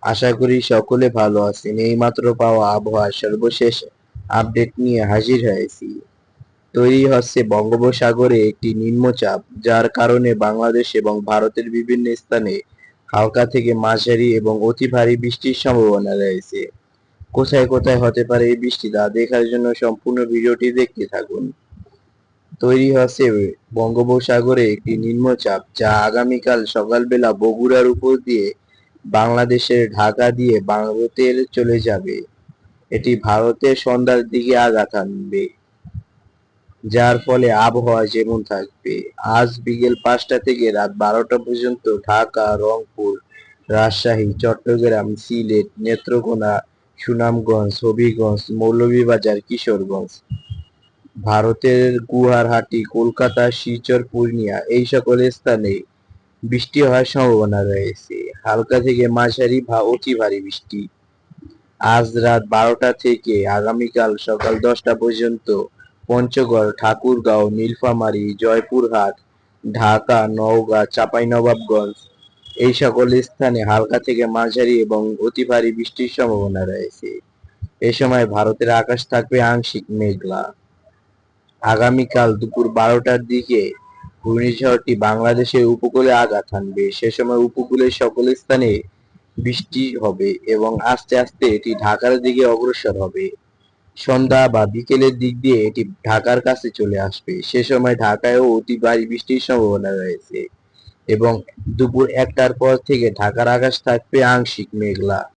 আশা করি সকলে ভালো আছেন। এইমাত্র পাওয়া আবহাওয়ার সর্বশেষ আপডেট নিয়ে হাজির হয়েছি। তৈরি হচ্ছে বঙ্গোপসাগরে একটি নিম্নচাপ, যার কারণে বাংলাদেশ এবং ভারতের বিভিন্ন স্থানে হালকা থেকে মাঝারি এবং অতি ভারী বৃষ্টির সম্ভাবনা রয়েছে। কোথায় কোথায় হতে পারে এই বৃষ্টি তা দেখার জন্য সম্পূর্ণ ভিডিওটি দেখতে থাকুন। তৈরি হচ্ছে বঙ্গোপসাগরে একটি নিম্নচাপ, যা আগামীকাল সকালবেলা বগুড়ার উপর দিয়ে বাংলাদেশের ঢাকা দিয়ে ভারতের চলে যাবে। এটি ভারতের সন্ধ্যার দিকে আঘাত হানবে, যার ফলে আবহাওয়া যেমন থাকবে। আজ বিকেল 5টা থেকে রাত 12টা পর্যন্ত ঢাকা, রংপুর, রাজশাহী, চট্টগ্রাম, সিলেট, নেত্রকোনা, সুনামগঞ্জ, হবিগঞ্জ, মৌলভীবাজার, কিশোরগঞ্জ, ভারতের গুয়াহাটি, কলকাতা, শিলচর, পূর্ণিয়া এই সকল স্থানে বৃষ্টি হওয়ার সম্ভাবনা রয়েছে। হালকা থেকে মাঝারি বা অতি ভারী বৃষ্টি। আজ রাত 12টা থেকে আগামীকাল সকাল 10টা পর্যন্ত পঞ্চগড়, ঠাকুরগাঁও, নীলফামারী, জয়পুরহাট, ঢাকা, নওগাঁ, চাঁপাইনবাবগঞ্জ এই সকল স্থানে হালকা থেকে মাঝারি এবং অতি ভারী বৃষ্টির সম্ভাবনা রয়েছে। এ সময় ভারতের আকাশ থাকবে আংশিক মেঘলা। আগামীকাল দুপুর 12টার দিকে ঘূর্ণিঝড়টি বাংলাদেশের উপকূলে আঘাত হানবে। সে সময় উপকূলের সকল স্থানে বৃষ্টি হবে এবং আস্তে আস্তে এটি ঢাকার দিকে অগ্রসর হবে। সন্ধ্যা বা বিকেলের দিক দিয়ে এটি ঢাকার কাছে চলে আসবে। সে সময় ঢাকায়ও অতি ভারী বৃষ্টির সম্ভাবনা রয়েছে এবং দুপুর 1টার পর থেকে ঢাকার আকাশ থাকবে আংশিক মেঘলা।